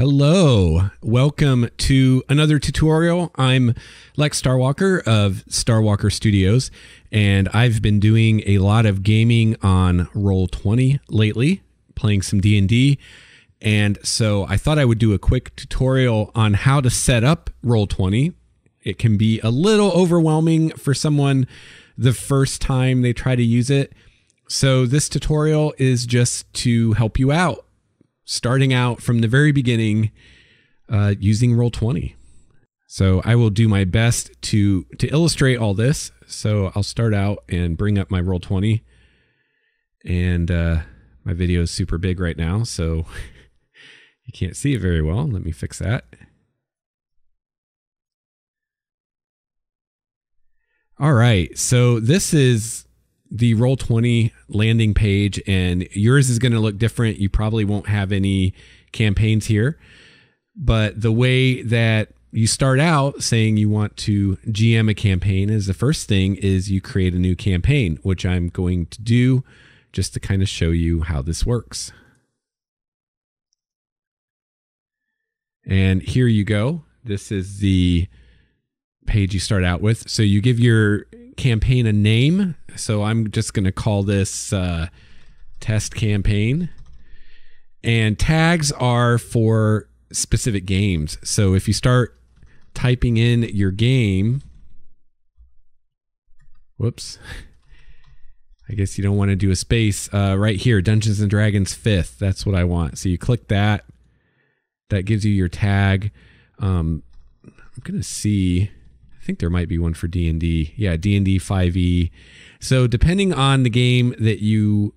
Hello, welcome to another tutorial. I'm Lex Starwalker of Starwalker Studios, and I've been doing a lot of gaming on Roll20 lately, playing some D&D, and so I thought I would do a quick tutorial on how to set up Roll20. It can be a little overwhelming for someone the first time they try to use it, so this tutorial is just to help you out, starting out from the very beginning using Roll20. So I will do my best to illustrate all this. So I'll start out and bring up my Roll20. And my video is super big right now, so you can't see it very well. Let me fix that. All right, so this is the Roll20 landing page, and yours is going to look different. You probably won't have any campaigns here, but the way that you start out saying you want to GM a campaign is the first thing is you create a new campaign, which I'm going to do just to kind of show you how this works. And here you go. This is the page you start out with. So you give your campaign a name. So I'm just going to call this test campaign, and tags are for specific games. So if you start typing in your game, whoops, I guess you don't want to do a space right here, Dungeons and Dragons 5th. That's what I want. So you click that. That gives you your tag. I'm going to see, I think there might be one for D&D. Yeah, D&D 5e. So depending on the game that you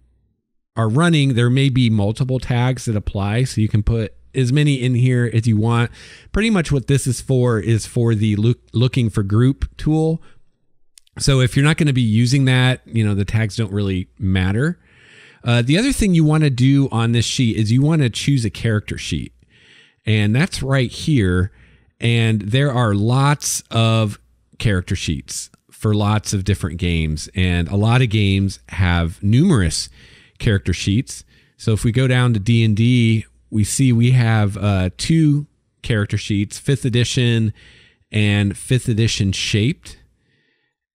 are running, there may be multiple tags that apply. So you can put as many in here as you want. Pretty much what this is for the looking for group tool. So if you're not going to be using that, the tags don't really matter. The other thing you want to do on this sheet is you want to choose a character sheet. And that's right here. And there are lots of character sheets for lots of different games. And a lot of games have numerous character sheets. So if we go down to D&D, we see we have two character sheets, 5th edition and 5th edition shaped.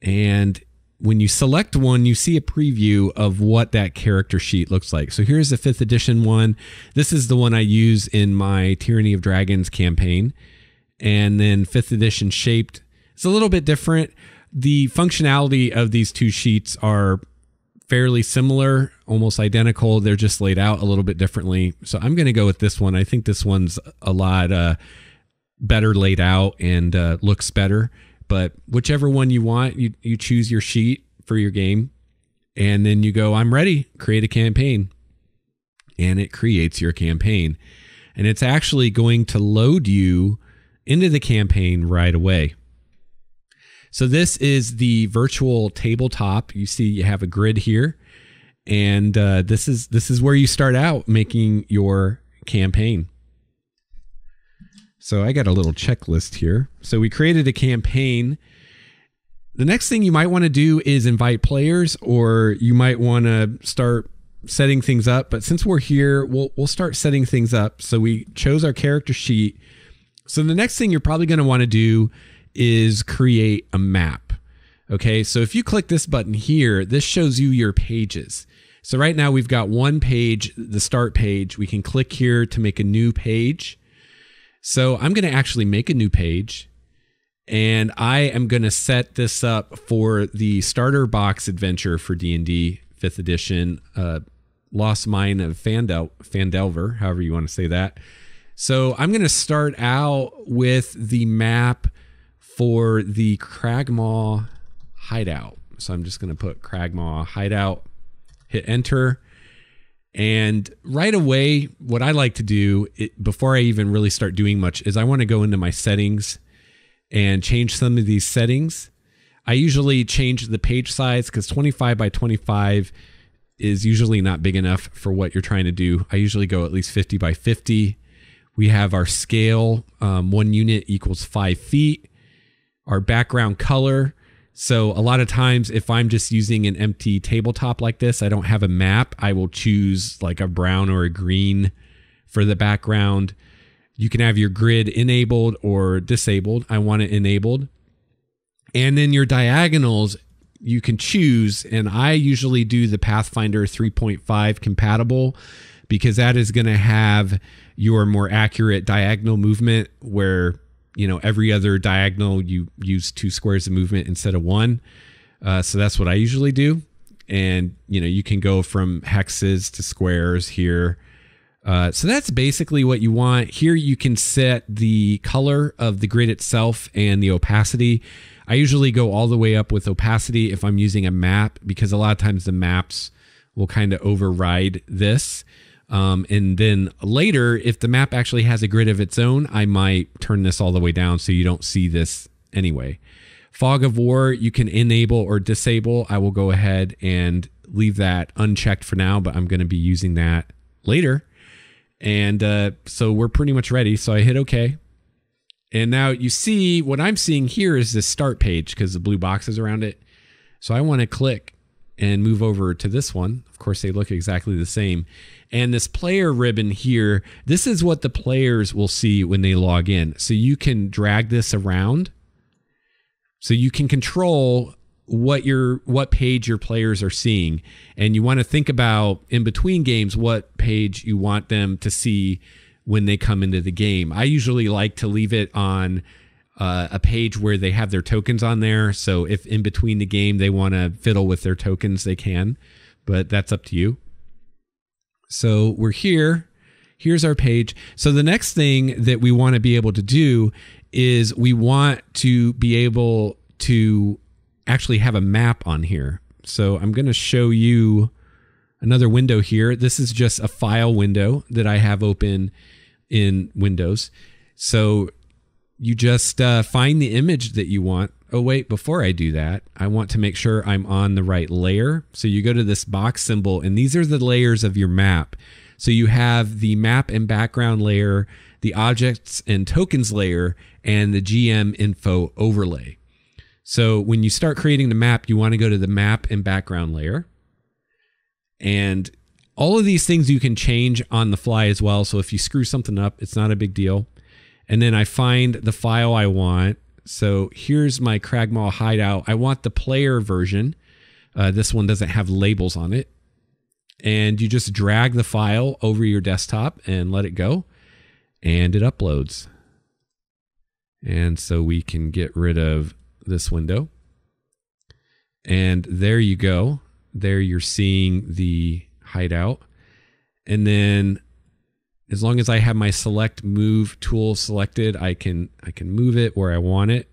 And when you select one, you see a preview of what that character sheet looks like. So here's the 5th edition one. This is the one I use in my Tyranny of Dragons campaign. And then 5th edition shaped. It's a little bit different. The functionality of these two sheets are fairly similar, almost identical. They're just laid out a little bit differently. So I'm going to go with this one. I think this one's a lot better laid out and looks better. But whichever one you want, you choose your sheet for your game. And then you go, I'm ready, create a campaign. And it creates your campaign. And it's actually going to load you into the campaign right away. So this is the virtual tabletop. You see you have a grid here, and this is where you start out making your campaign. So I got a little checklist here. So we created a campaign. The next thing you might want to do is invite players, or you might want to start setting things up. But since we're here, we'll start setting things up. So we chose our character sheet. So the next thing you're probably going to want to do is create a map. Okay, so if you click this button here, this shows you your pages. So right now we've got one page, the start page. We can click here to make a new page. So I'm going to actually make a new page, and I am going to set this up for the starter box adventure for D&D 5th edition, Lost Mine of Phandelver, however you want to say that. So I'm going to start out with the map for the Cragmaw hideout. So I'm just going to put Cragmaw hideout, hit enter. And right away, what I like to do before I even really start doing much is I want to go into my settings and change some of these settings. I usually change the page size because 25 by 25 is usually not big enough for what you're trying to do. I usually go at least 50 by 50. We have our scale, 1 unit equals 5 feet. Our background color. So a lot of times if I'm just using an empty tabletop like this, I don't have a map, I will choose like a brown or a green for the background. You can have your grid enabled or disabled. I want it enabled. And then your diagonals, you can choose. And I usually do the Pathfinder 3.5 compatible, because that is going to have your more accurate diagonal movement, where, you know, every other diagonal you use 2 squares of movement instead of 1. So that's what I usually do. And, you know, you can go from hexes to squares here. So that's basically what you want. Here you can set the color of the grid itself and the opacity. I usually go all the way up with opacity if I'm using a map, because a lot of times the maps will kind of override this. And then later, if the map actually has a grid of its own, I might turn this all the way down so you don't see this anyway. Fog of War, you can enable or disable. I will go ahead and leave that unchecked for now, but I'm going to be using that later. And so we're pretty much ready. So I hit OK. And now you see what I'm seeing here is this start page, because the blue box is around it. So I want to click and move over to this one. Of course, they look exactly the same. And this player ribbon here, this is what the players will see when they log in. So you can drag this around. So you can control what page your players are seeing. And you want to think about, in between games, what page you want them to see when they come into the game. I usually like to leave it on a page where they have their tokens on there. So if in between the game they want to fiddle with their tokens, they can. But that's up to you. So we're here. Here's our page. So the next thing that we want to be able to do is we want to be able to actually have a map on here. So I'm going to show you another window here. This is just a file window that I have open in Windows. So you just find the image that you want. Oh, wait, before I do that, I want to make sure I'm on the right layer. So you go to this box symbol, and these are the layers of your map. So you have the map and background layer, the objects and tokens layer, and the GM info overlay. So when you start creating the map, you want to go to the map and background layer. And all of these things you can change on the fly as well. So if you screw something up, it's not a big deal. And then I find the file I want. So here's my Cragmaw hideout. I want the player version. This one doesn't have labels on it. And you just drag the file over your desktop and let it go. And it uploads. And so we can get rid of this window. And there you go. There you're seeing the hideout. And then as long as I have my select move tool selected, I can move it where I want it.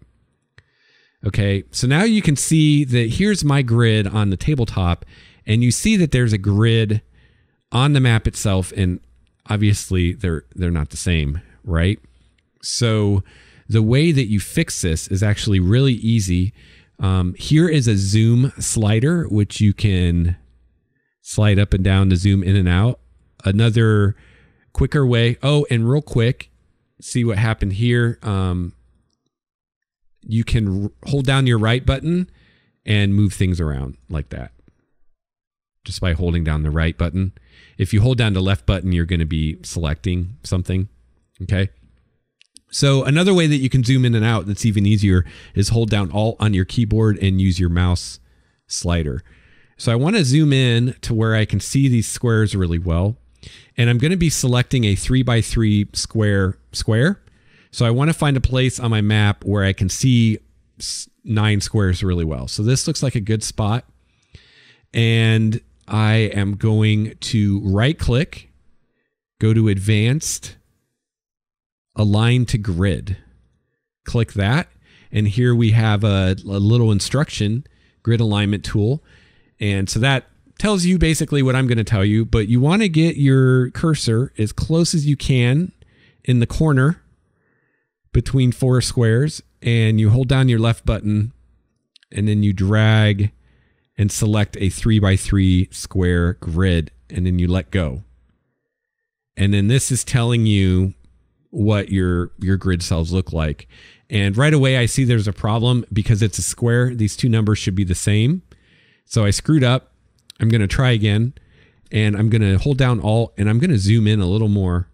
Okay, so now you can see that here's my grid on the tabletop, and you see that there's a grid on the map itself, and obviously they're not the same, right? So the way that you fix this is actually really easy. Here is a zoom slider, which you can slide up and down to zoom in and out. Another quicker way. Oh, and real quick, see what happened here. You can hold down your right button and move things around like that, just by holding down the right button. If you hold down the left button, you're going to be selecting something. Okay. So another way that you can zoom in and out that's even easier is hold down Alt on your keyboard and use your mouse slider. So I want to zoom in to where I can see these squares really well. And I'm going to be selecting a 3x3 square. So I want to find a place on my map where I can see 9 squares really well. So this looks like a good spot. And I am going to right click, go to Advanced, Align to Grid. Click that. And here we have a little instruction, grid alignment tool. And so that tells you basically what I'm going to tell you, but you want to get your cursor as close as you can in the corner between 4 squares, and you hold down your left button, and then you drag and select a 3x3 square grid, and then you let go. And then this is telling you what your grid cells look like. And right away I see there's a problem because it's a square. These two numbers should be the same. So I screwed up. I'm going to try again, and I'm going to hold down Alt, and I'm going to zoom in a little more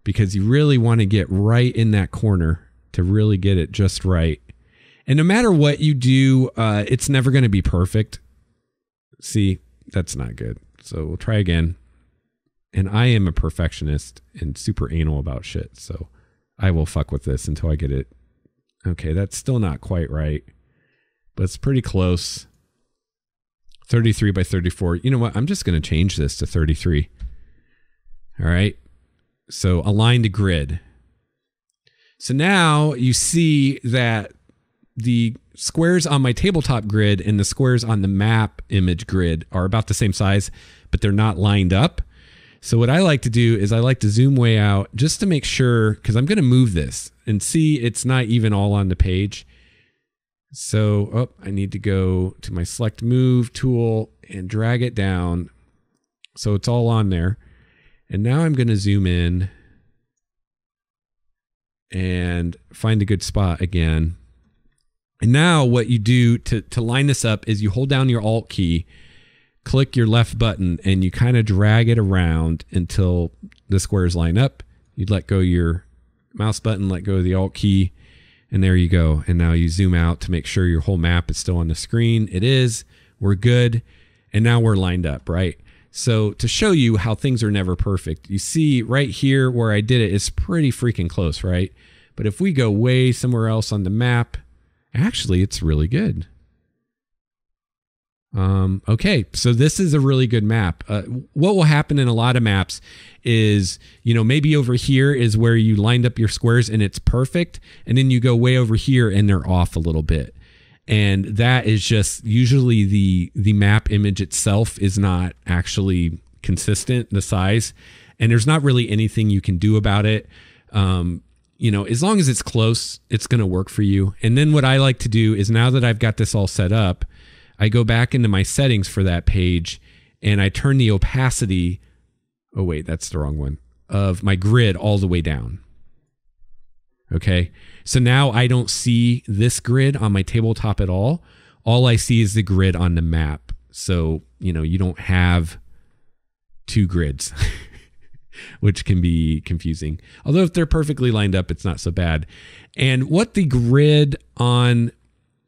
because you really want to get right in that corner to really get it just right. And no matter what you do, it's never going to be perfect. See, that's not good. So we'll try again. And I am a perfectionist and super anal about shit. So I will fuck with this until I get it. Okay, that's still not quite right, but it's pretty close. 33 by 34. You know what? I'm just going to change this to 33. All right. So align to grid. So now you see that the squares on my tabletop grid and the squares on the map image grid are about the same size, but they're not lined up. So what I like to do is I like to zoom way out just to make sure, because I'm going to move this and see it's not even all on the page. So I need to go to my select move tool and drag it down so it's all on there. And now I'm going to zoom in and find a good spot again. And now what you do to line this up is you hold down your Alt key, click your left button, and you kind of drag it around until the squares line up. You'd let go your mouse button, let go of the Alt key, and there you go. And now you zoom out to make sure your whole map is still on the screen. It is. We're good. And now we're lined up, right? So to show you how things are never perfect, you see right here where I did it is pretty freaking close, right? But if we go way somewhere else on the map, actually, it's really good. Okay, so this is a really good map. What will happen in a lot of maps is, you know, maybe over here is where you lined up your squares and it's perfect. And then you go way over here and they're off a little bit. And that is just usually the map image itself is not actually consistent, the size. And there's not really anything you can do about it. You know, as long as it's close, it's going to work for you. And then what I like to do is now that I've got this all set up, I go back into my settings for that page and I turn the opacity, oh wait, that's the wrong one, of my grid all the way down. Okay, so now I don't see this grid on my tabletop at all. All I see is the grid on the map. So, you know, you don't have two grids, which can be confusing. Although if they're perfectly lined up, it's not so bad. And what the grid on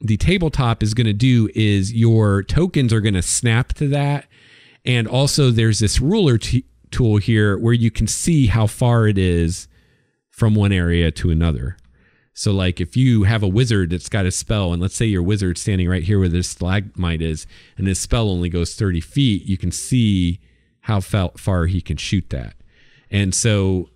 the tabletop is going to do is your tokens are going to snap to that. And also there's this ruler tool here where you can see how far it is from one area to another. So like if you have a wizard that's got a spell, and let's say your wizard's standing right here where this stalagmite is, and his spell only goes 30 feet, you can see how far he can shoot that. And so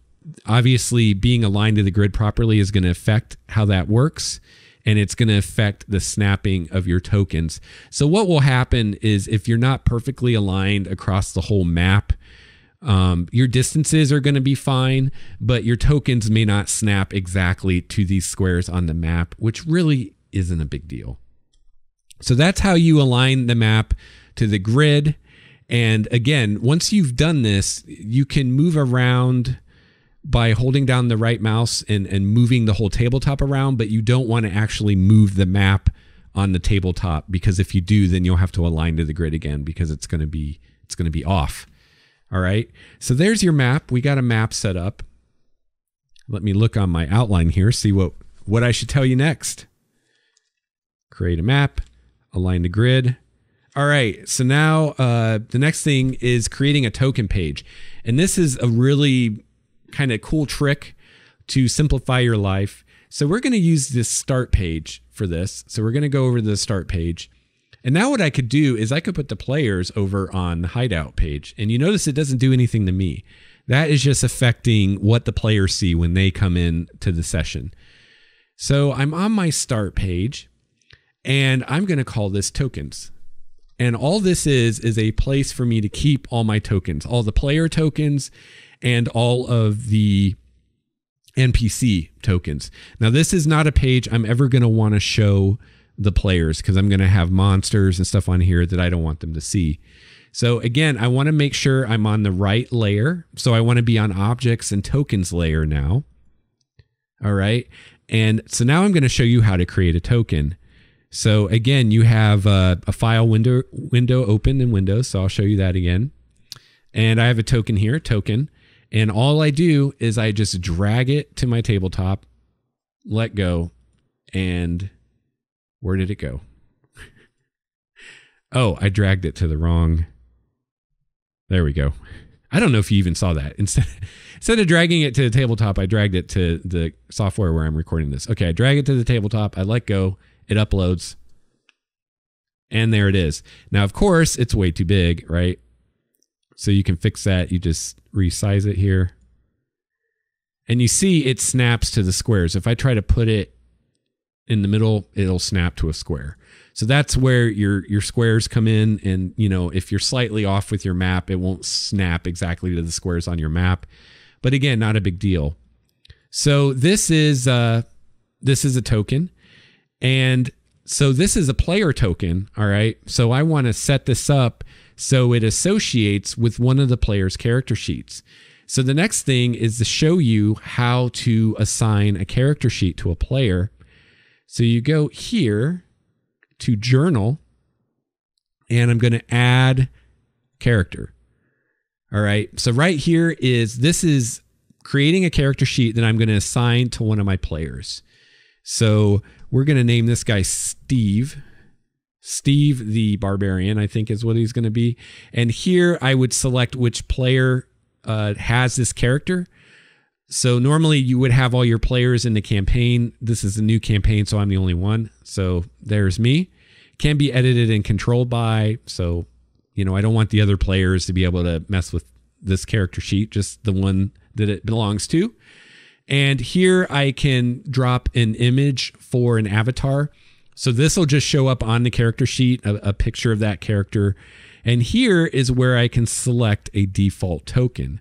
obviously being aligned to the grid properly is going to affect how that works. And it's going to affect the snapping of your tokens. So what will happen is if you're not perfectly aligned across the whole map, your distances are going to be fine, but your tokens may not snap exactly to these squares on the map, which really isn't a big deal. So that's how you align the map to the grid. And again, once you've done this, you can move around by holding down the right mouse and moving the whole tabletop around, but you don't want to actually move the map on the tabletop, because if you do, then you'll have to align to the grid again because it's going to be off. All right. So there's your map. We got a map set up. Let me look on my outline here, see what I should tell you next. Create a map, align the grid. All right. So now the next thing is creating a token page. And this is a really kind of cool trick to simplify your life. So we're going to use this start page for this. So we're going to go over to the start page. And now what I could do is I could put the players over on the hideout page. And you notice it doesn't do anything to me. That is just affecting what the players see when they come in to the session. So I'm on my start page and I'm going to call this tokens. And all this is a place for me to keep all my tokens, all the player tokens and all of the NPC tokens. Now, this is not a page I'm ever going to want to show the players because I'm going to have monsters and stuff on here that I don't want them to see. So again, I want to make sure I'm on the right layer. So I want to be on objects and tokens layer now. All right. And so now I'm going to show you how to create a token. So again, you have a file window open in Windows. So I'll show you that again. And I have a token here, token. And all I do is I just drag it to my tabletop, let go, and where did it go? Oh, I dragged it to the wrong. There we go. I don't know if you even saw that. Instead of dragging it to the tabletop, I dragged it to the software where I'm recording this. Okay, I drag it to the tabletop. I let go. It uploads. And there it is. Now, of course, it's way too big, right? So you can fix that. You just resize it here. And you see it snaps to the squares. If I try to put it in the middle, it'll snap to a square. So that's where your squares come in. And, you know, if you're slightly off with your map, it won't snap exactly to the squares on your map. But again, not a big deal. So this is a token. And so this is a player token. All right. So I want to set this up so it associates with one of the player's character sheets. So the next thing is to show you how to assign a character sheet to a player. So you go here to journal, and I'm going to add character. All right. So right here this is creating a character sheet that I'm going to assign to one of my players. So we're going to name this guy Steve. Steve the Barbarian, I think is what he's going to be. And here I would select which player has this character. So normally you would have all your players in the campaign. This is a new campaign, so I'm the only one. So there's me. Can be edited and controlled by. So, you know, I don't want the other players to be able to mess with this character sheet, just the one that it belongs to. And here I can drop an image for an avatar. So this will just show up on the character sheet, a picture of that character. And here is where I can select a default token.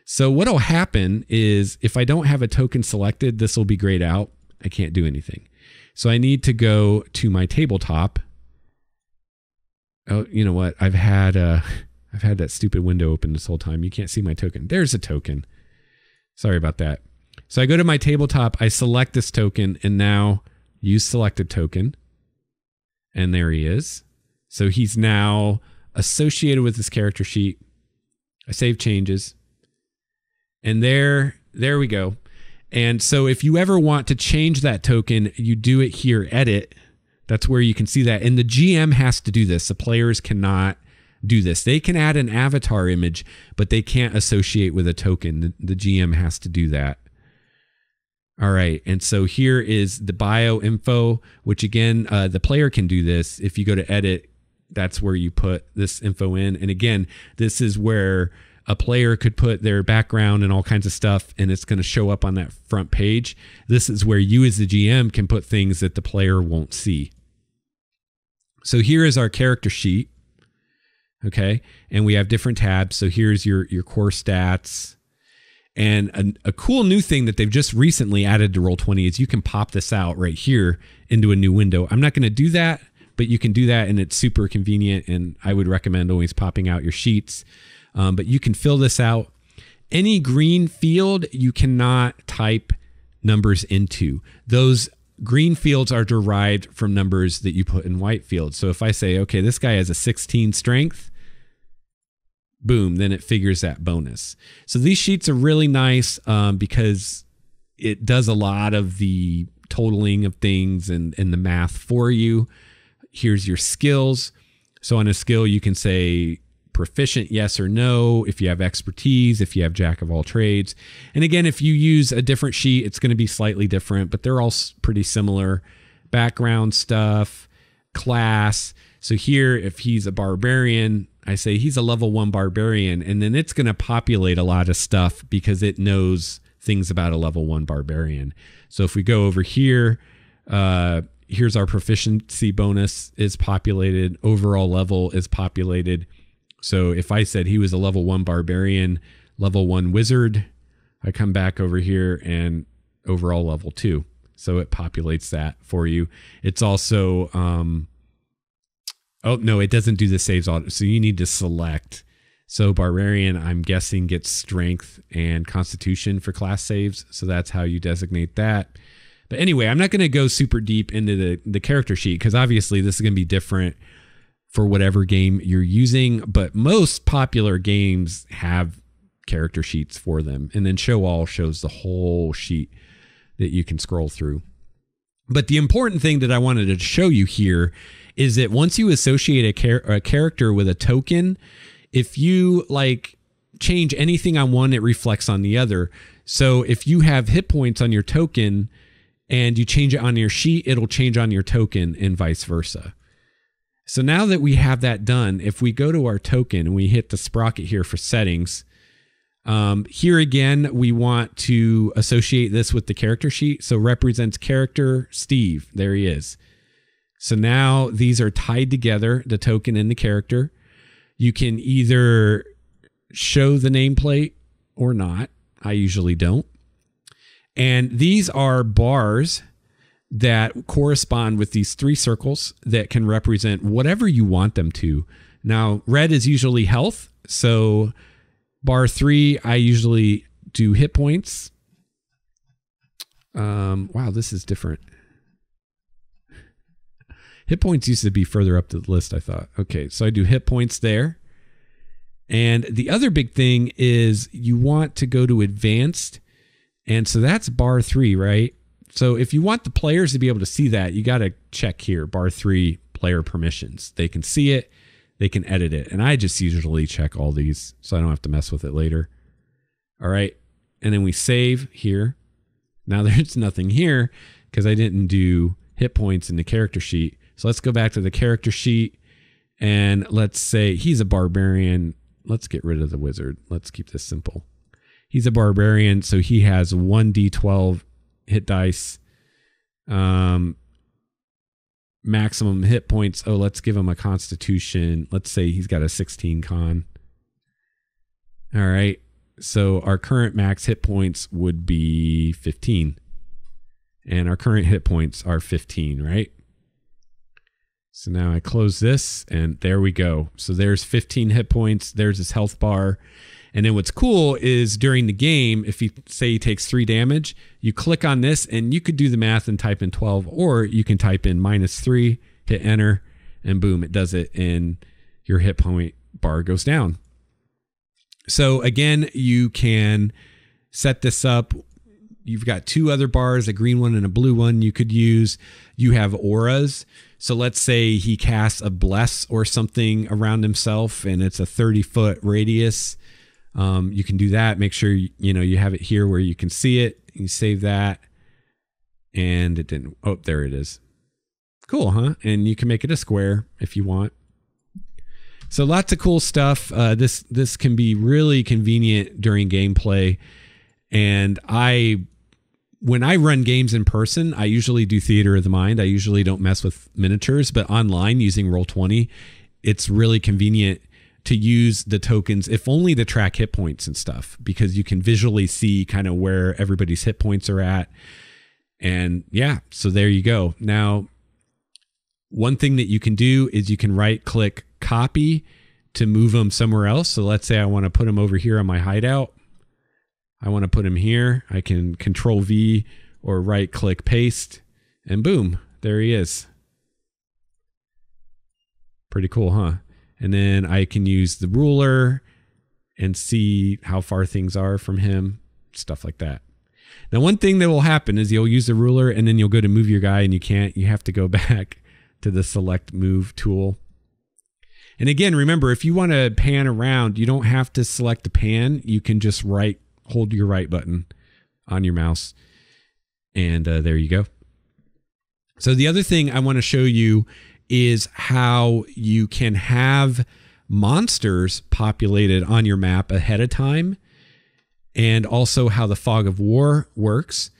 So what will happen is if I don't have a token selected, this will be grayed out. I can't do anything. So I need to go to my tabletop. Oh, you know what? I've had that stupid window open this whole time. You can't see my token. There's a token. Sorry about that. So I go to my tabletop, I select this token, and now use selected token. And there he is. So he's now associated with this character sheet. I save changes. And there we go. And so if you ever want to change that token, you do it here, edit. That's where you can see that. And the GM has to do this. The players cannot do this. They can add an avatar image, but they can't associate with a token. The GM has to do that. All right. And so here is the bio info, which again, the player can do this. If you go to edit, that's where you put this info in. And again, this is where a player could put their background and all kinds of stuff, and it's going to show up on that front page. This is where you as the GM can put things that the player won't see. So here is our character sheet. Okay. And we have different tabs. So here's your core stats. And a cool new thing that they've just recently added to Roll20 is you can pop this out right here into a new window. I'm not going to do that, but you can do that, and it's super convenient. And I would recommend always popping out your sheets. But you can fill this out. Any green field you cannot type numbers into. Those green fields are derived from numbers that you put in white fields. So if I say, okay, this guy has a 16 strength, boom, then it figures that bonus. So these sheets are really nice because it does a lot of the totaling of things and the math for you. Here's your skills. So on a skill, you can say proficient, yes or no, if you have expertise, if you have jack of all trades. And again, if you use a different sheet, it's going to be slightly different, but they're all pretty similar. Background stuff, class. So here, if he's a barbarian, I say he's a level 1 barbarian, and then it's going to populate a lot of stuff because it knows things about a level 1 barbarian. So if we go over here, here's our proficiency bonus is populated. Overall level is populated. So if I said he was a level 1 barbarian, level 1 wizard, I come back over here and overall level 2. So it populates that for you. It's also, oh no, it doesn't do the saves auto. So you need to select. So barbarian, I'm guessing, gets strength and constitution for class saves. So that's how you designate that. But anyway, I'm not going to go super deep into the character sheet because obviously this is going to be different for whatever game you're using, but most popular games have character sheets for them. And then show all shows the whole sheet that you can scroll through. But the important thing that I wanted to show you here is that once you associate a character with a token, if you like change anything on one, it reflects on the other. So if you have hit points on your token and you change it on your sheet, it'll change on your token and vice versa. So now that we have that done, if we go to our token and we hit the sprocket here for settings, here again, we want to associate this with the character sheet. So represents character Steve. There he is. So now these are tied together, the token and the character. You can either show the nameplate or not. I usually don't. And these are bars that correspond with these 3 circles that can represent whatever you want them to. Now, red is usually health. So bar 3, I usually do hit points. Wow, this is different. Hit points used to be further up the list, I thought. Okay, so I do hit points there. And the other big thing is you want to go to advanced. And so that's bar 3, right? So if you want the players to be able to see that, you got to check here, bar 3, player permissions. They can see it, they can edit it. And I just usually check all these so I don't have to mess with it later. All right. And then we save here. Now there's nothing here because I didn't do hit points in the character sheet. So let's go back to the character sheet and let's say he's a barbarian. Let's get rid of the wizard. Let's keep this simple. He's a barbarian, so he has 1d12 hit dice, maximum hit points. Oh, let's give him a constitution. Let's say he's got a 16 con. All right. So our current max hit points would be 15. And our current hit points are 15, right? So now I close this and there we go. So there's 15 hit points. There's his health bar. And then what's cool is during the game, if you say he takes 3 damage, you click on this and you could do the math and type in 12, or you can type in -3, hit enter, and boom, it does it. And your hit point bar goes down. So again, you can set this up. You've got 2 other bars, a green one and a blue one you could use. You have auras. So let's say he casts a bless or something around himself and it's a 30-foot radius. You can do that. Make sure you have it here where you can see it. You save that. And it didn't. Oh, there it is. Cool, huh? And you can make it a square if you want. So lots of cool stuff. This can be really convenient during gameplay. And when I run games in person, I usually do theater of the mind. I usually don't mess with miniatures, but online using Roll20, it's really convenient to use the tokens, if only to track hit points and stuff, because you can visually see kind of where everybody's hit points are at. And yeah, so there you go. Now, one thing that you can do is you can right click copy to move them somewhere else. So let's say I want to put them over here on my hideout. I want to put him here. I can control V or right click paste and boom, there he is. Pretty cool, huh? And then I can use the ruler and see how far things are from him, stuff like that. Now, one thing that will happen is you'll use the ruler and then you'll go to move your guy and you have to go back to the select move tool. And again, remember, if you want to pan around, you don't have to select the pan. You can just hold your right button on your mouse and there you go. So the other thing I want to show you is how you can have monsters populated on your map ahead of time, and also how the fog of war works.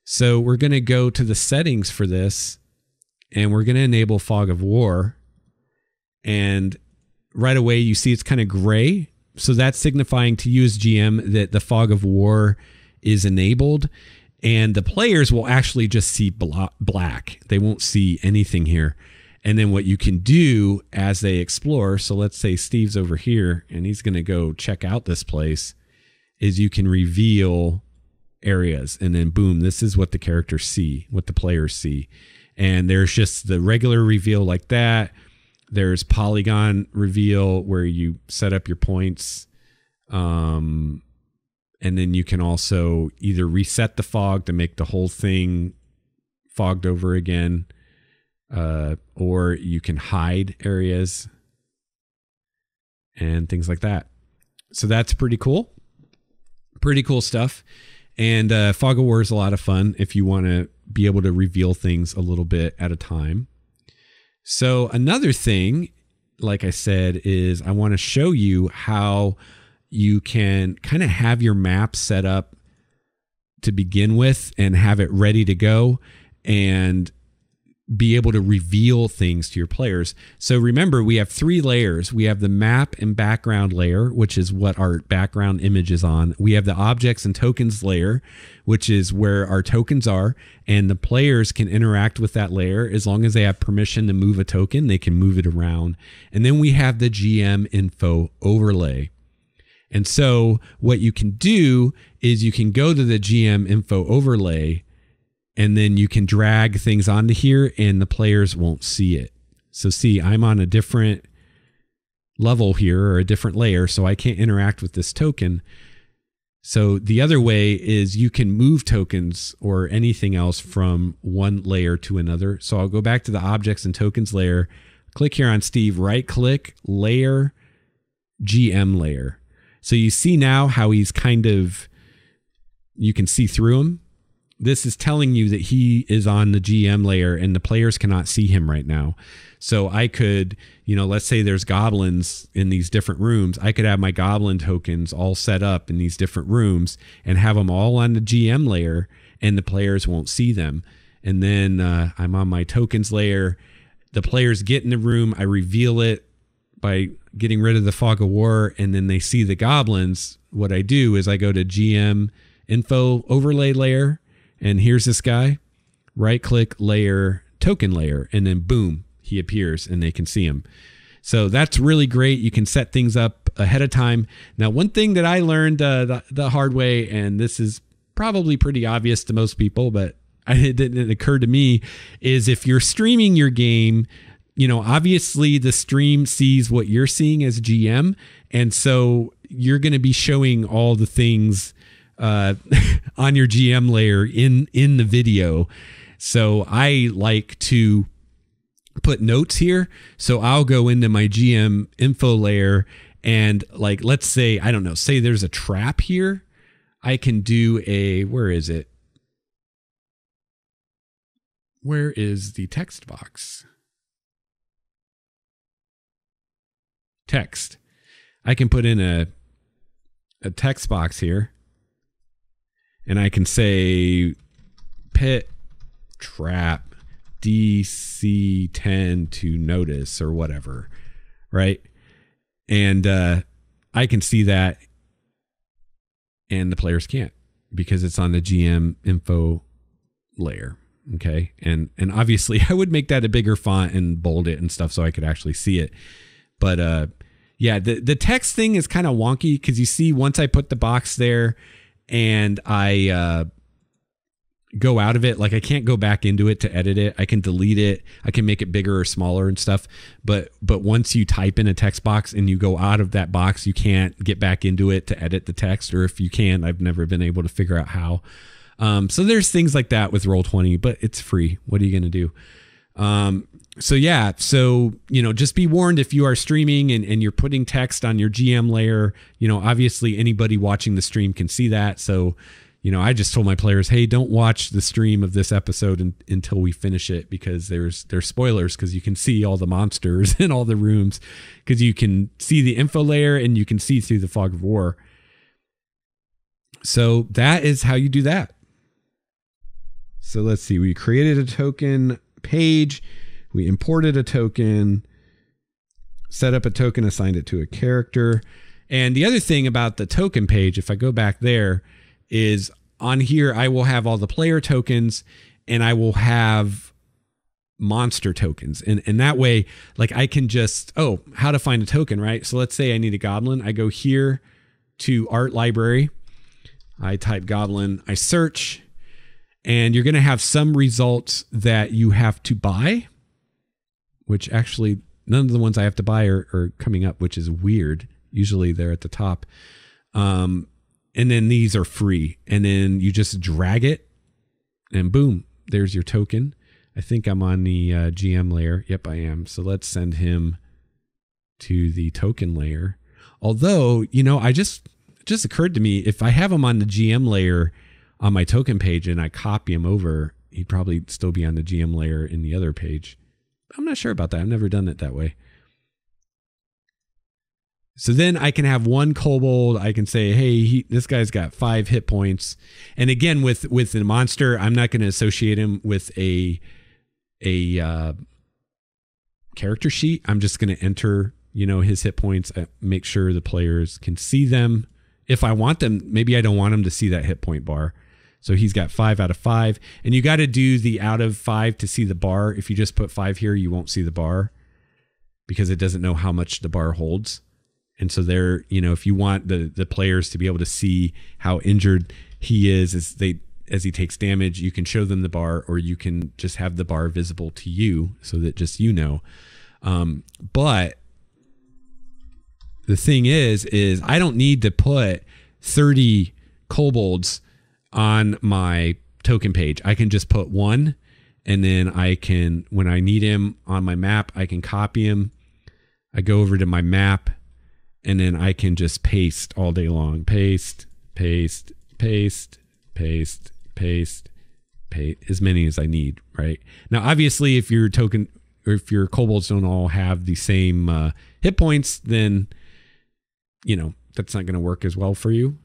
So we're going to go to the settings for this and we're going to enable fog of war. And right away you see it's kind of gray. So that's signifying to you as GM that the fog of war is enabled, and the players will actually just see black. They won't see anything here. And then what you can do as they explore, so let's say Steve's over here and he's going to go check out this place, is you can reveal areas and then boom, this is what the characters see, what the players see. And there's just the regular reveal like that. There's polygon reveal where you set up your points. And then you can also either reset the fog to make the whole thing fogged over again, or you can hide areas and things like that. So that's pretty cool. Pretty cool stuff. And Fog of War is a lot of fun if you want to be able to reveal things a little bit at a time. So another thing, like I said, is I want to show you how you can kind of have your map set up to begin with and have it ready to go and be able to reveal things to your players. So remember, we have 3 layers. We have the map and background layer, which is what our background image is on. We have the objects and tokens layer, which is where our tokens are, and the players can interact with that layer. As long as they have permission to move a token, they can move it around. And then we have the GM info overlay. And so what you can do is you can go to the GM info overlay, and then you can drag things onto here and the players won't see it. So see, I'm on a different level here, or a different layer, so I can't interact with this token. So the other way is you can move tokens or anything else from one layer to another. So I'll go back to the objects and tokens layer, click here on Steve, right click, layer, GM layer. So you see now how he's kind of, you can see through him. This is telling you that he is on the GM layer and the players cannot see him right now. So I could, let's say there's goblins in these different rooms. I could have my goblin tokens all set up in these different rooms and have them all on the GM layer, and the players won't see them. And then I'm on my tokens layer. The players get in the room. I reveal it by getting rid of the Fog of War, and then they see the goblins. What I do is I go to GM info overlay layer, and here's this guy, right click, layer, token layer, and then boom, he appears and they can see him. So that's really great. You can set things up ahead of time. Now, one thing that I learned the hard way, and this is probably pretty obvious to most people, but it didn't occur to me, is if you're streaming your game, obviously the stream sees what you're seeing as GM. And so you're going to be showing all the things on your GM layer in the video. So I like to put notes here. So I'll go into my GM info layer and, like, let's say, I don't know, say there's a trap here. I can do where is it? Where is the text box? Text. I can put in a text box here. And I can say pit trap DC 10 to notice or whatever, right? And I can see that, and the players can't because it's on the GM info layer, okay? And obviously I would make that a bigger font and bold it and stuff so I could actually see it. But yeah, the text thing is kind of wonky because you see once I put the box there, and I go out of it, like I can't go back into it to edit it. I can delete it. I can make it bigger or smaller and stuff. But once you type in a text box and you go out of that box, you can't get back into it to edit the text. Or if you can, I've never been able to figure out how. So there's things like that with Roll20, but it's free. What are you going to do? So yeah, so, just be warned if you are streaming and you're putting text on your GM layer, obviously anybody watching the stream can see that. So, I just told my players, hey, don't watch the stream of this episode until we finish it, because there's spoilers, because you can see all the monsters in all the rooms, because you can see the info layer and you can see through the Fog of War. So that is how you do that. So let's see, we created a token page. We imported a token, set up a token, assigned it to a character. And the other thing about the token page, if I go back there, is on here, I will have all the player tokens and I will have monster tokens. And that way, like I can just, how to find a token, right? So let's say I need a goblin. I go here to art library. I type goblin, I search, and you're going to have some results that you have to buy, which actually none of the ones I have to buy are coming up, which is weird. Usually they're at the top. And then these are free. And then you just drag it and boom, there's your token. I think I'm on the GM layer. Yep, I am. So let's send him to the token layer. Although, you know, it just occurred to me, if I have him on the GM layer on my token page and I copy him over, he'd probably still be on the GM layer in the other page. I'm not sure about that. I've never done it that way. So then I can have one kobold. I can say, hey, this guy's got 5 hit points. And again, with the monster, I'm not going to associate him with a character sheet. I'm just going to enter, you know, his hit points, make sure the players can see them. If I want them, maybe I don't want them to see that hit point bar. So he's got 5 out of 5. And you got to do the out of 5 to see the bar. If you just put 5 here, you won't see the bar because it doesn't know how much the bar holds. And so there, you know, if you want the players to be able to see how injured he is as he takes damage, you can show them the bar, or you can just have the bar visible to you so that just you know. But the thing is I don't need to put 30 kobolds on my token page. I can just put one, and then I can, when I need him on my map, I can copy him. I go over to my map, and then I can just paste all day long. Paste, paste, paste, paste, paste, paste, as many as I need, right? Now, obviously, if your token, or if your kobolds don't all have the same hit points, then, you know, that's not going to work as well for you.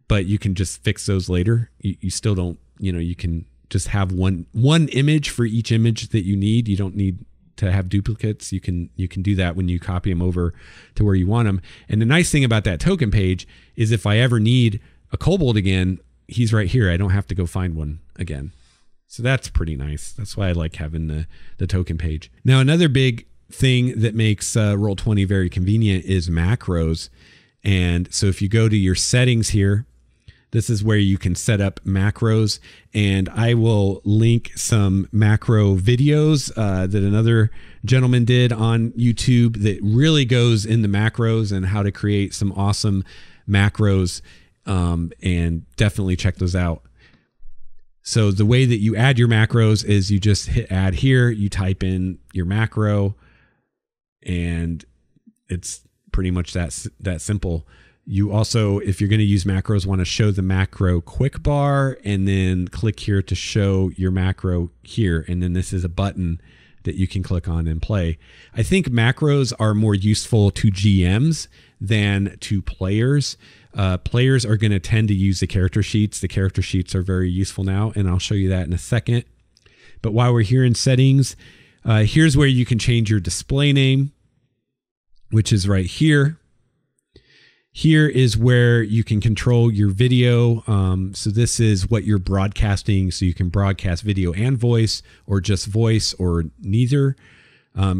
But you can just fix those later. You still don't, you know, you can just have one image for each image that you need. You don't need to have duplicates. You can do that when you copy them over to where you want them. And the nice thing about that token page is if I ever need a kobold again, he's right here. I don't have to go find one again. So that's pretty nice. That's why I like having the token page. Now, another big thing that makes Roll20 very convenient is macros. And so if you go to your settings here, this is where you can set up macros, and I will link some macro videos that another gentleman did on YouTube that really goes into macros and how to create some awesome macros, and definitely check those out. So the way that you add your macros is you just hit add here, you type in your macro, and it's pretty much that simple. You also, if you're going to use macros, want to show the macro quick bar, and then click here to show your macro here. And then this is a button that you can click on and play. I think macros are more useful to GMs than to players. Players are going to tend to use the character sheets. The character sheets are very useful now, and I'll show you that in a second. But while we're here in settings, here's where you can change your display name, which is right here. Here is where you can control your video. So this is what you're broadcasting. So you can broadcast video and voice, or just voice, or neither.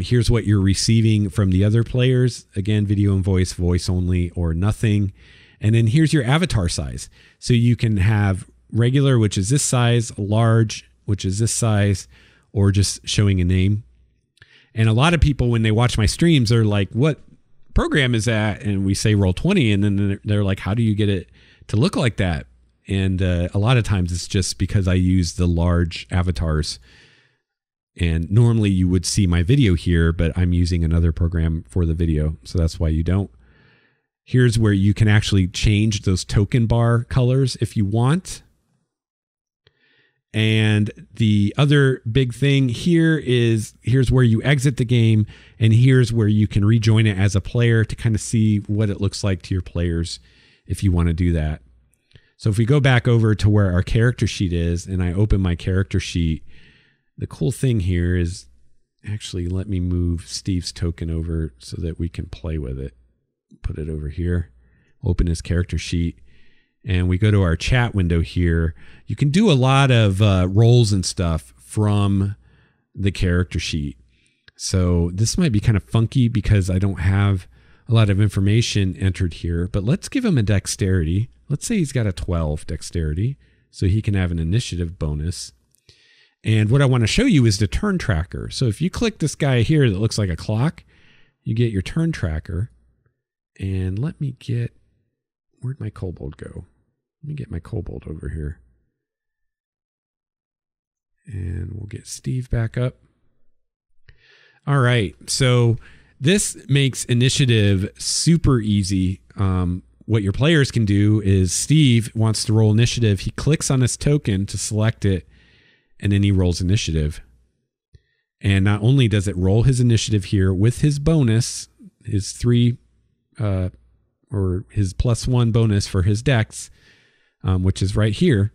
Here's what you're receiving from the other players. Again, video and voice, voice only, or nothing. And then here's your avatar size. So you can have regular, which is this size, large, which is this size, or just showing a name. And a lot of people, when they watch my streams, are like, what program is that? And we say Roll20, and then they're like, how do you get it to look like that? And a lot of times it's just because I use the large avatars. And normally you would see my video here, but I'm using another program for the video. So that's why you don't. Here's where you can actually change those token bar colors if you want. And the other big thing here is, here's where you exit the game, and here's where you can rejoin it as a player to kind of see what it looks like to your players if you want to do that. So if we go back over to where our character sheet is, and I open my character sheet, the cool thing here is, actually, let me move Steve's token over so that we can play with it. Put it over here, open his character sheet. And we go to our chat window here. You can do a lot of rolls and stuff from the character sheet. So this might be kind of funky because I don't have a lot of information entered here, but let's give him a dexterity. Let's say he's got a 12 dexterity, so he can have an initiative bonus. And what I want to show you is the turn tracker. So if you click this guy here that looks like a clock, you get your turn tracker. And let me get, where'd my kobold go? Let me get my kobold over here. And we'll get Steve back up. All right. So this makes initiative super easy. What your players can do is Steve wants to roll initiative. He clicks on this token to select it, and then he rolls initiative. And not only does it roll his initiative here with his bonus, his 3 or his +1 bonus for his dex, which is right here,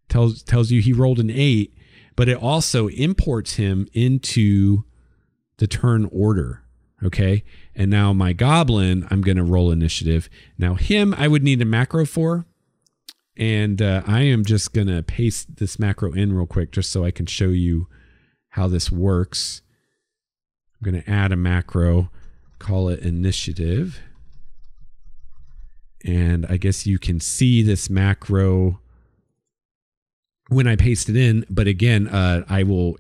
tells you he rolled an 8, but it also imports him into the turn order. Okay. And now my goblin, I'm going to roll initiative. Now him, I would need a macro for, and I am just going to paste this macro in real quick just so I can show you how this works. I'm going to add a macro, call it initiative. And I guess you can see this macro when I paste it in. But again, I will,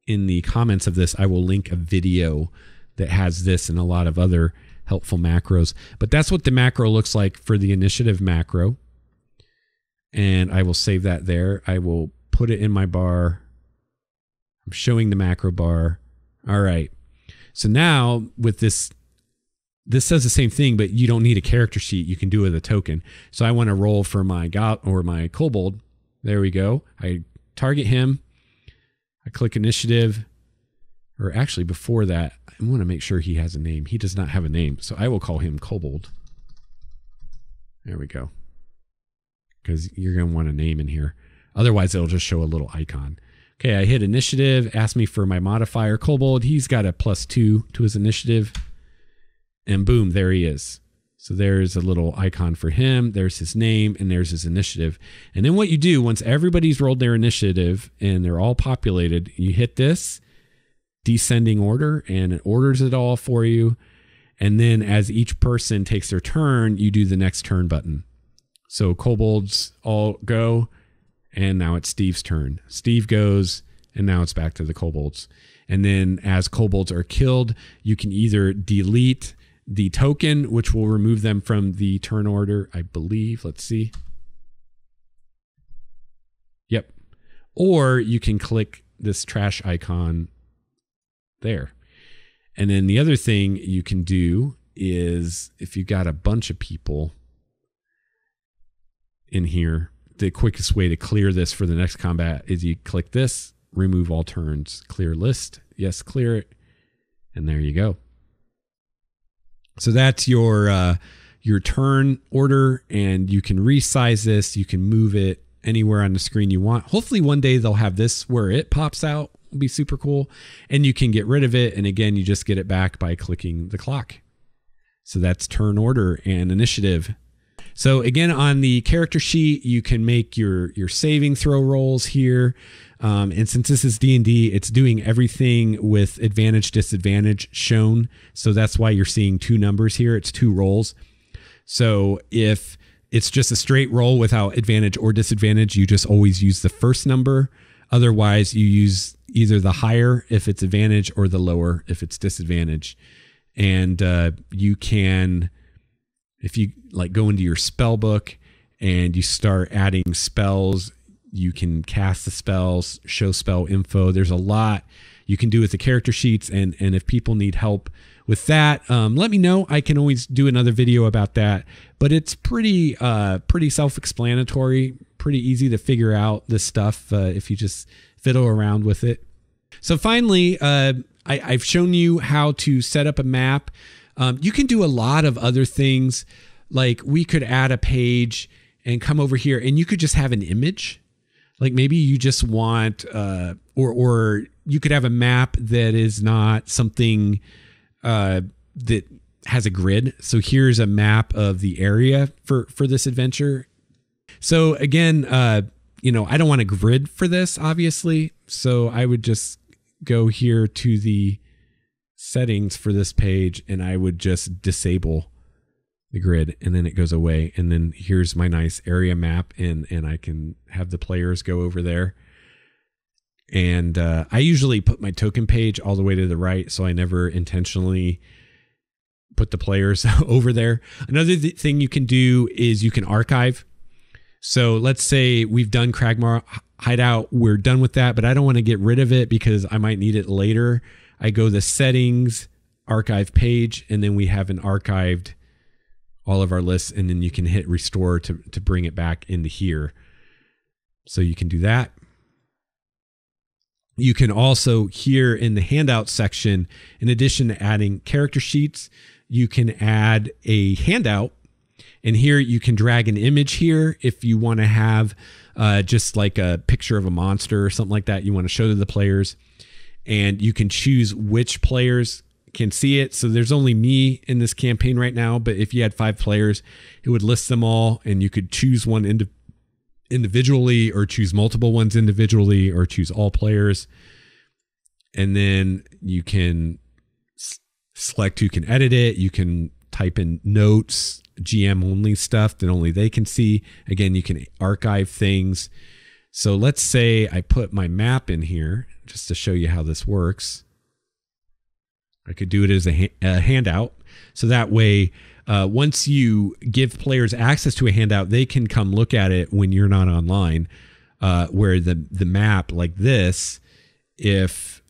in the comments of this, I will link a video that has this and a lot of other helpful macros. But that's what the macro looks like for the initiative macro. And I will save that there. I will put it in my bar. I'm showing the macro bar. All right. So now with this says the same thing, but you don't need a character sheet. You can do it with a token. So I want to roll for my my kobold. There we go. I target him. I click initiative. Or actually before that, I want to make sure he has a name. He does not have a name. So I will call him Kobold. There we go. Because you're going to want a name in here. Otherwise, it'll just show a little icon. Okay, I hit initiative. Ask me for my modifier Kobold. He's got a +2 to his initiative. And boom, there he is. So there's a little icon for him. There's his name and there's his initiative. And then what you do, once everybody's rolled their initiative and they're all populated, you hit this descending order and it orders it all for you. And then as each person takes their turn, you do the next turn button. So kobolds all go, and now it's Steve's turn. Steve goes, and now it's back to the kobolds. And then as kobolds are killed, you can either delete the token, which will remove them from the turn order, I believe. Let's see. Yep. Or you can click this trash icon there. And then the other thing you can do is if you've got a bunch of people in here, the quickest way to clear this for the next combat is you click this, remove all turns, clear list. Yes, clear it. And there you go. So that's your turn order, and you can resize this. You can move it anywhere on the screen you want. Hopefully one day they'll have this where it pops out. Will be super cool. And you can get rid of it. And again, you just get it back by clicking the clock. So that's turn order and initiative. So again, on the character sheet, you can make your saving throw rolls here. And since this is D&D, it's doing everything with advantage, disadvantage shown. So that's why you're seeing 2 numbers here. It's 2 rolls. So if it's just a straight roll without advantage or disadvantage, you just always use the first number. Otherwise, you use either the higher if it's advantage or the lower if it's disadvantage. And you can, if you like go into your spell book and you start adding spells, you can cast the spells, show spell info. There's a lot you can do with the character sheets. And if people need help with that, let me know. I can always do another video about that. But it's pretty self-explanatory, pretty easy to figure out this stuff if you just fiddle around with it. So finally, I've shown you how to set up a map. You can do a lot of other things. Like we could add a page and come over here and you could just have an image. Like maybe you just want, or you could have a map that is not something that has a grid. So here's a map of the area for this adventure. So again, I don't want a grid for this, obviously. So I would just go here to the settings for this page and I would just disable the grid and then it goes away. And then here's my nice area map and I can have the players go over there. And I usually put my token page all the way to the right, so I never intentionally put the players over there. Another thing you can do is you can archive. So let's say we've done Cragmar Hideout. We're done with that, but I don't want to get rid of it because I might need it later. I go to settings, archive page, and then we have an archived all of our lists, and then you can hit restore to bring it back into here. So you can do that. You can also, here in the handout section, in addition to adding character sheets, you can add a handout. And here you can drag an image here if you want to have just like a picture of a monster or something like that you want to show to the players. And you can choose which players can see it. So there's only me in this campaign right now, but if you had 5 players, it would list them all, and you could choose one individually, or choose multiple ones individually, or choose all players. And then you can select who can edit it. You can type in notes, GM only stuff that only they can see. Again, you can archive things. So let's say I put my map in here just to show you how this works. I could do it as a handout. So that way, once you give players access to a handout, they can come look at it when you're not online. Where the map like this, if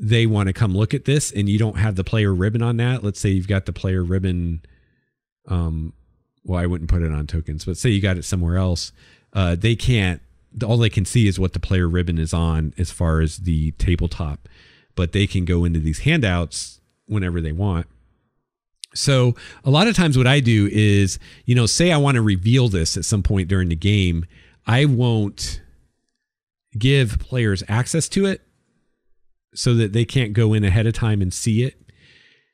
they want to come look at this and you don't have the player ribbon on that, let's say you've got the player ribbon. Well, I wouldn't put it on tokens, but say you got it somewhere else. They can't, all they can see is what the player ribbon is on as far as the tabletop, but they can go into these handouts whenever they want. So a lot of times what I do is, say I want to reveal this at some point during the game, I won't give players access to it so that they can't go in ahead of time and see it.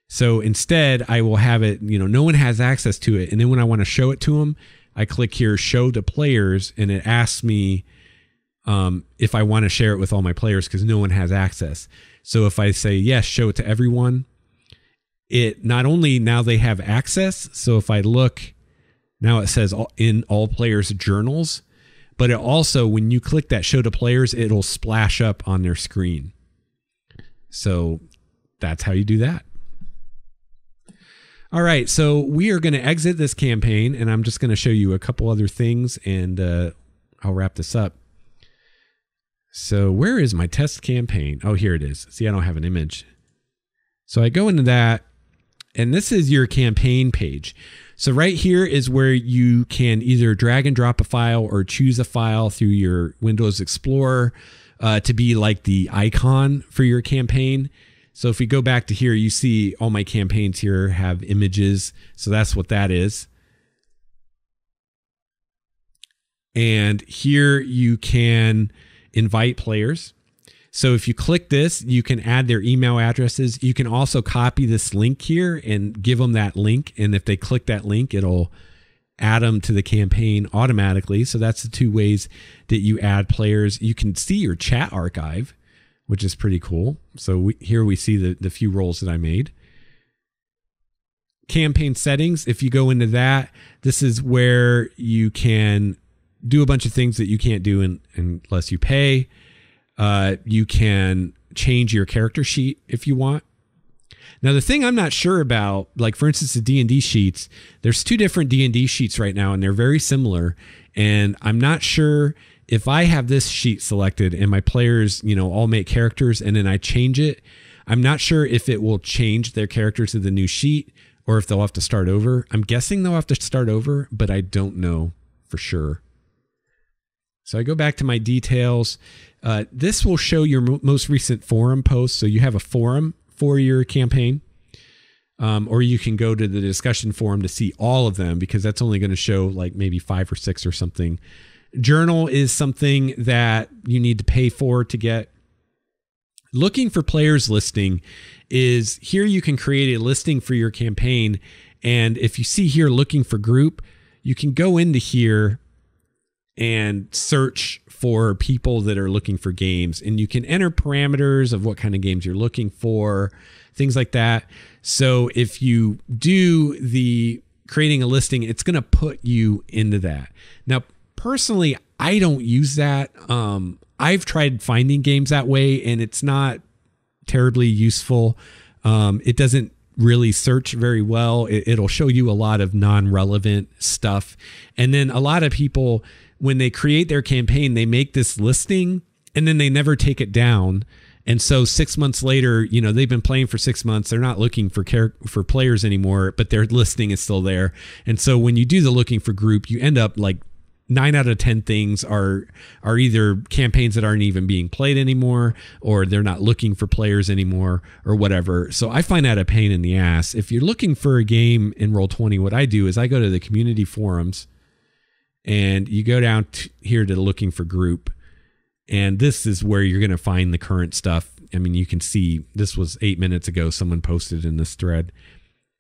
So instead I will have it, no one has access to it. And then when I want to show it to them, I click here, show to players, and it asks me if I want to share it with all my players because no one has access. So if I say, yes, show it to everyone, it not only now they have access. So if I look now, it says in all players' journals, but it also, when you click that show to players, it'll splash up on their screen. So that's how you do that. All right, so we are going to exit this campaign, and I'm just going to show you a couple other things, and I'll wrap this up. So where is my test campaign? Oh, here it is. See, I don't have an image. So I go into that, and this is your campaign page. So right here is where you can either drag and drop a file or choose a file through your Windows Explorer to be like the icon for your campaign. So if we go back to here, you see all my campaigns here have images. So that's what that is. And here you can invite players. So if you click this, you can add their email addresses. You can also copy this link here and give them that link. And if they click that link, it'll add them to the campaign automatically. So that's the 2 ways that you add players. You can see your chat archive, which is pretty cool. So here we see the few rolls that I made. Campaign settings, if you go into that, this is where you can do a bunch of things that you can't do unless you pay. You can change your character sheet if you want. Now, the thing I'm not sure about, like for instance, the D&D sheets, there's 2 different D&D sheets right now, and they're very similar. And I'm not sure if I have this sheet selected and my players, all make characters and then I change it. I'm not sure if it will change their characters to the new sheet or if they'll have to start over. I'm guessing they'll have to start over, but I don't know for sure. So I go back to my details. This will show your most recent forum posts. So you have a forum for your campaign, or you can go to the discussion forum to see all of them because that's only going to show like maybe 5 or 6 or something. Journal is something that you need to pay for to get. Looking for players listing is here. You can create a listing for your campaign. And if you see here, looking for group, you can go into here and search for people that are looking for games, and you can enter parameters of what kind of games you're looking for, things like that. So if you do the creating a listing, it's going to put you into that. Now, personally, I don't use that. I've tried finding games that way, and it's not terribly useful. It doesn't really search very well. It'll show you a lot of non-relevant stuff. And then a lot of people, when they create their campaign, they make this listing and then they never take it down. And so 6 months later, you know, they've been playing for 6 months. They're not looking for players anymore, but their listing is still there. And so when you do the looking for group, you end up like 9 out of 10 things are either campaigns that aren't even being played anymore, or they're not looking for players anymore, or whatever. So I find that a pain in the ass. If you're looking for a game in Roll20, what I do is I go to the community forums, and you go down here to the looking for group. And this is where you're going to find the current stuff. I mean, you can see this was 8 minutes ago. Someone posted in this thread.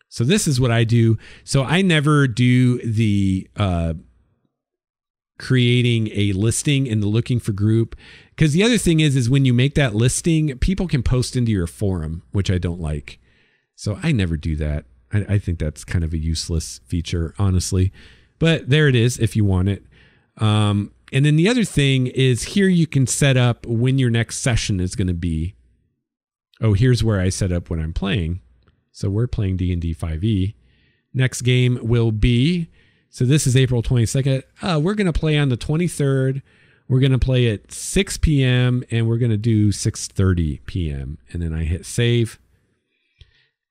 So this is what I do. So I never do the creating a listing in the looking for group. Because the other thing is when you make that listing, people can post into your forum, which I don't like. So I never do that. I think that's kind of a useless feature, honestly. But there it is if you want it. And then the other thing is here you can set up when your next session is going to be. Oh, here's where I set up when I'm playing. So we're playing D&D 5e. Next game will be, so this is April 22nd. We're going to play on the 23rd. We're going to play at 6 p.m. and we're going to do 6:30 p.m. And then I hit save.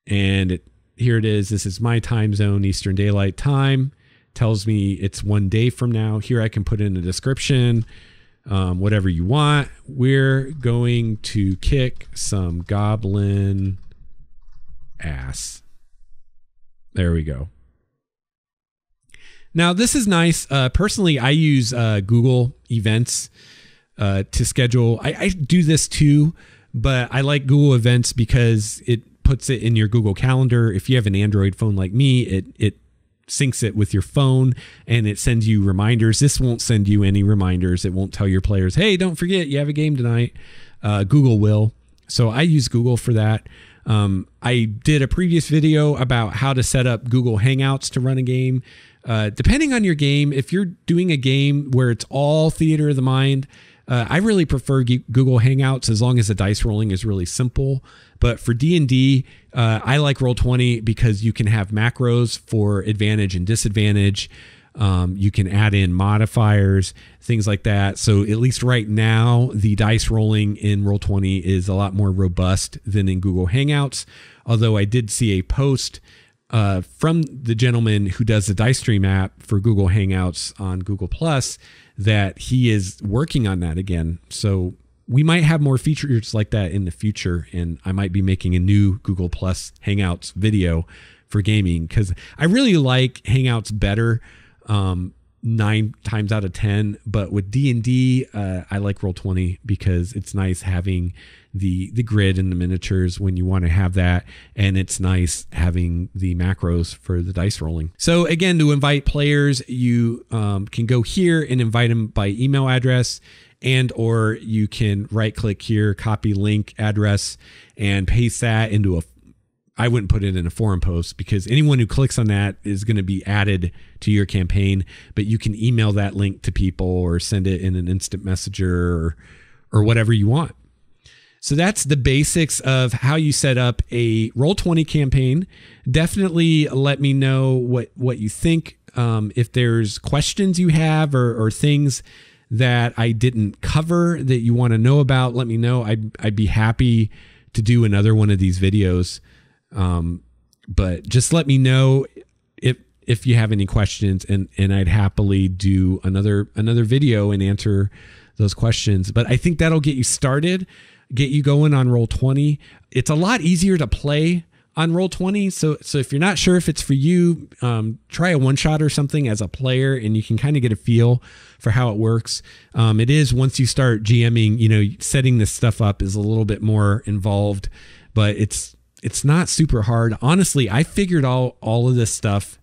And here it is. This is my time zone, Eastern Daylight Time. Tells me it's 1 day from now. Here I can put in a description, whatever you want. We're going to kick some goblin ass. There we go. Now this is nice. Personally, I use Google Events to schedule. I do this too, but I like Google Events because it puts it in your Google Calendar. If you have an Android phone like me, it syncs it with your phone and it sends you reminders. This won't send you any reminders. It won't tell your players, hey, don't forget you have a game tonight. Google will. So I use Google for that. I did a previous video about how to set up Google Hangouts to run a game. Depending on your game, if you're doing a game where it's all theater of the mind, I really prefer Google Hangouts as long as the dice rolling is really simple. But for D&D, I like Roll20 because you can have macros for advantage and disadvantage. You can add in modifiers, things like that. So at least right now, the dice rolling in Roll20 is a lot more robust than in Google Hangouts. Although I did see a post from the gentleman who does the Dice Stream app for Google Hangouts on Google Plus that he is working on that again. So we might have more features like that in the future, and I might be making a new Google Plus Hangouts video for gaming because I really like Hangouts better 9 times out of 10. But with D&D, I like Roll20 because it's nice having the grid and the miniatures when you want to have that, and it's nice having the macros for the dice rolling. So again, to invite players, you can go here and invite them by email address, and or you can right click here, copy link address, and paste that into I wouldn't put it in a forum post because anyone who clicks on that is going to be added to your campaign, but you can email that link to people or send it in an instant messenger or whatever you want. So that's the basics of how you set up a Roll20 campaign. Definitely let me know what you think. If there's questions you have or things that I didn't cover that you want to know about, let me know. I'd be happy to do another one of these videos. But just let me know if you have any questions, and I'd happily do another video and answer those questions. But I think that'll get you started, get you going on Roll20. It's a lot easier to play on Roll20. So if you're not sure if it's for you, try a one shot or something as a player, and you can kind of get a feel for how it works. It is, once you start GMing, setting this stuff up is a little bit more involved, but it's not super hard. Honestly, I figured all of this stuff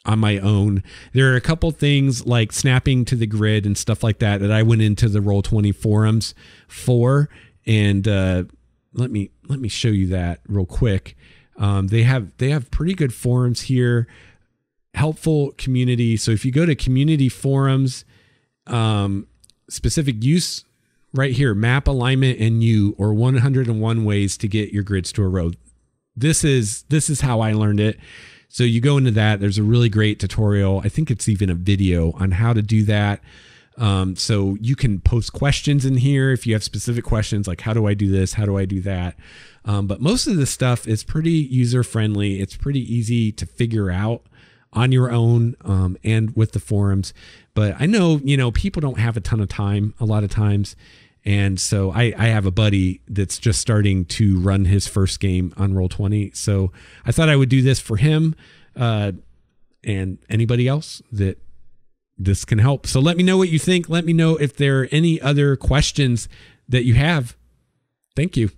on my own. There are a couple things like snapping to the grid and stuff like that I went into the Roll20 forums for. And let me show you that real quick. They have pretty good forums here, helpful community. So if you go to community forums, specific use right here, map alignment and you, or 101 ways to get your grids to a road. This is how I learned it. So you go into that. There's a really great tutorial. I think it's even a video on how to do that. So you can post questions in here if you have specific questions like, how do I do this? How do I do that? But most of the stuff is pretty user friendly. It's pretty easy to figure out on your own, and with the forums. But I know, people don't have a ton of time a lot of times. And so I have a buddy that's just starting to run his first game on Roll20. So I thought I would do this for him, and anybody else that this can help. So let me know what you think. Let me know if there are any other questions that you have. Thank you.